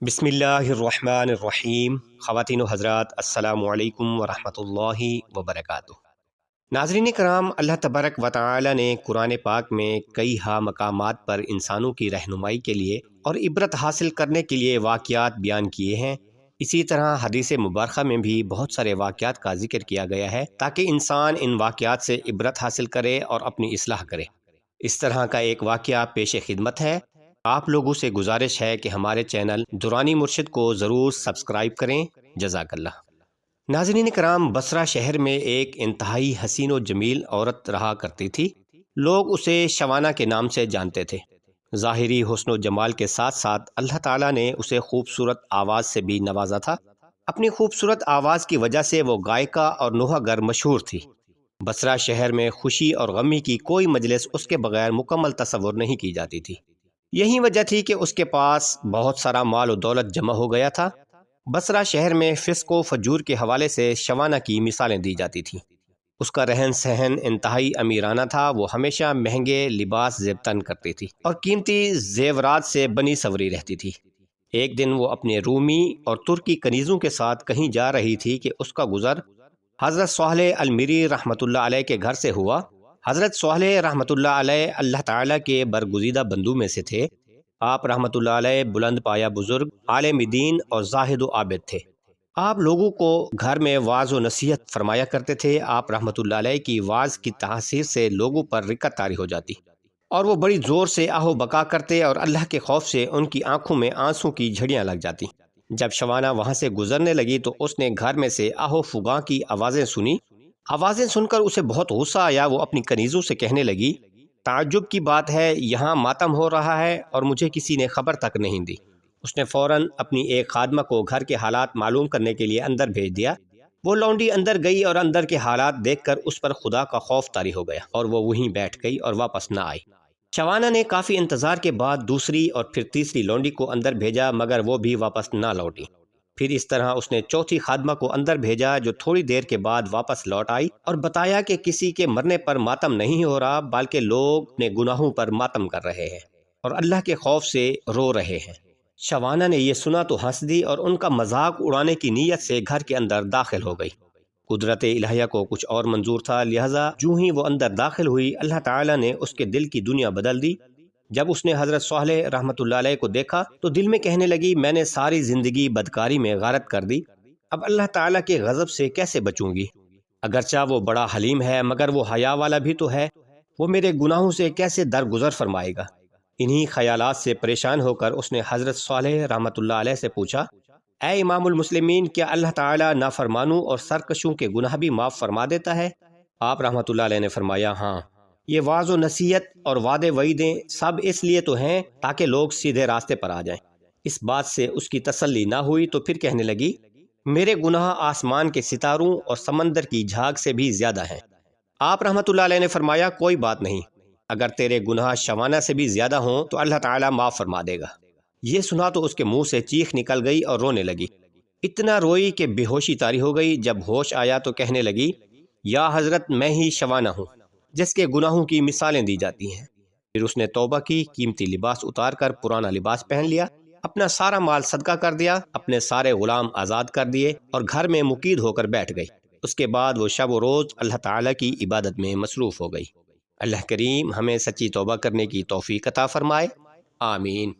بسم اللہ الرحمن الرحیم۔ خواتین و حضرات، السلام علیکم ورحمۃ اللہ وبرکاتہ۔ ناظرین کرام، اللہ تبارک و تعالی نے قرآن پاک میں کئی مقامات پر انسانوں کی رہنمائی کے لیے اور عبرت حاصل کرنے کے لیے واقعات بیان کیے ہیں۔ اسی طرح حدیث مبارکہ میں بھی بہت سارے واقعات کا ذکر کیا گیا ہے تاکہ انسان ان واقعات سے عبرت حاصل کرے اور اپنی اصلاح کرے۔ اس طرح کا ایک واقعہ پیش خدمت ہے۔ آپ لوگوں سے گزارش ہے کہ ہمارے چینل درانی مرشد کو ضرور سبسکرائب کریں۔ جزاک اللہ۔ ناظرین کرام، بصرہ شہر میں ایک انتہائی حسین و جمیل عورت رہا کرتی تھی۔ لوگ اسے شوانہ کے نام سے جانتے تھے۔ ظاہری حسن و جمال کے ساتھ ساتھ اللہ تعالیٰ نے اسے خوبصورت آواز سے بھی نوازا تھا۔ اپنی خوبصورت آواز کی وجہ سے وہ گائیکا اور نوحہ گر مشہور تھی۔ بصرہ شہر میں خوشی اور غمی کی کوئی مجلس اس کے بغیر مکمل تصور نہیں کی جاتی تھی۔ یہی وجہ تھی کہ اس کے پاس بہت سارا مال و دولت جمع ہو گیا تھا۔ بصرہ شہر میں فسق و فجور کے حوالے سے شوانہ کی مثالیں دی جاتی تھیں۔ اس کا رہن سہن انتہائی امیرانہ تھا۔ وہ ہمیشہ مہنگے لباس زیب تن کرتی تھی اور قیمتی زیورات سے بنی سوری رہتی تھی۔ ایک دن وہ اپنے رومی اور ترکی کنیزوں کے ساتھ کہیں جا رہی تھی کہ اس کا گزر حضرت صالح المری رحمۃ اللہ علیہ کے گھر سے ہوا۔ حضرت صالح رحمۃ اللہ علیہ اللہ تعالیٰ کے برگزیدہ بندوں میں سے تھے۔ آپ رحمۃ اللہ علیہ بلند پایہ بزرگ، عالم دین اور زاہد و عابد تھے۔ آپ لوگوں کو گھر میں واعظ و نصیحت فرمایا کرتے تھے۔ آپ رحمۃ اللہ علیہ کی واعظ کی تاثیر سے لوگوں پر رقت طاری ہو جاتی اور وہ بڑی زور سے آہ و بکا کرتے اور اللہ کے خوف سے ان کی آنکھوں میں آنسوں کی جھڑیاں لگ جاتی۔ جب شوانہ وہاں سے گزرنے لگی تو اس نے گھر میں سے آہ و فغاں کی آوازیں سنی۔ آوازیں سن کر اسے بہت غصہ آیا۔ وہ اپنی کنیزوں سے کہنے لگی، تعجب کی بات ہے، یہاں ماتم ہو رہا ہے اور مجھے کسی نے خبر تک نہیں دی۔ اس نے فوراً اپنی ایک خادمہ کو گھر کے حالات معلوم کرنے کے لیے اندر بھیج دیا۔ وہ لونڈی اندر گئی اور اندر کے حالات دیکھ کر اس پر خدا کا خوف طاری ہو گیا اور وہ وہیں بیٹھ گئی اور واپس نہ آئی۔ شوانہ نے کافی انتظار کے بعد دوسری اور پھر تیسری لونڈی کو اندر بھیجا مگر وہ بھی واپس نہ لوٹی۔ پھر اس طرح اس نے چوتھی خادمہ کو اندر بھیجا جو تھوڑی دیر کے بعد واپس لوٹ آئی اور بتایا کہ کسی کے مرنے پر ماتم نہیں ہو رہا بلکہ لوگ اپنے گناہوں پر ماتم کر رہے ہیں اور اللہ کے خوف سے رو رہے ہیں۔ شوانہ نے یہ سنا تو ہنس دی اور ان کا مذاق اڑانے کی نیت سے گھر کے اندر داخل ہو گئی۔ قدرت الہیہ کو کچھ اور منظور تھا، لہٰذا جو ہی وہ اندر داخل ہوئی اللہ تعالیٰ نے اس کے دل کی دنیا بدل دی۔ جب اس نے حضرت صالح رحمۃ اللہ علیہ کو دیکھا تو دل میں کہنے لگی، میں نے ساری زندگی بدکاری میں غارت کر دی، اب اللہ تعالیٰ کے غضب سے کیسے بچوں گی؟ اگرچہ وہ بڑا حلیم ہے مگر وہ حیا والا بھی تو ہے، وہ میرے گناہوں سے کیسے درگزر فرمائے گا؟ انہی خیالات سے پریشان ہو کر اس نے حضرت صالح رحمۃ اللہ علیہ سے پوچھا، اے امام المسلمین، کیا اللہ تعالیٰ نافرمانوں اور سرکشوں کے گناہ بھی معاف فرما دیتا ہے؟ آپ رحمۃ اللہ علیہ نے فرمایا، ہاں، یہ واعظ و نصیحت اور وعدے وعیدیں سب اس لیے تو ہیں تاکہ لوگ سیدھے راستے پر آ جائیں۔ اس بات سے اس کی تسلی نہ ہوئی تو پھر کہنے لگی، میرے گناہ آسمان کے ستاروں اور سمندر کی جھاگ سے بھی زیادہ ہیں۔ آپ رحمۃ اللہ علیہ نے فرمایا، کوئی بات نہیں، اگر تیرے گناہ شوانہ سے بھی زیادہ ہوں تو اللہ تعالیٰ معاف فرما دے گا۔ یہ سنا تو اس کے منہ سے چیخ نکل گئی اور رونے لگی۔ اتنا روئی کہ بے ہوشی طاری ہو گئی۔ جب ہوش آیا تو کہنے لگی، یا حضرت، میں ہی شوانہ ہوں جس کے گناہوں کی مثالیں دی جاتی ہیں۔ پھر اس نے توبہ کی، قیمتی لباس اتار کر پرانا لباس پہن لیا، اپنا سارا مال صدقہ کر دیا، اپنے سارے غلام آزاد کر دیے اور گھر میں مقید ہو کر بیٹھ گئی۔ اس کے بعد وہ شب و روز اللہ تعالیٰ کی عبادت میں مصروف ہو گئی۔ اللہ کریم ہمیں سچی توبہ کرنے کی توفیق عطا فرمائے، آمین۔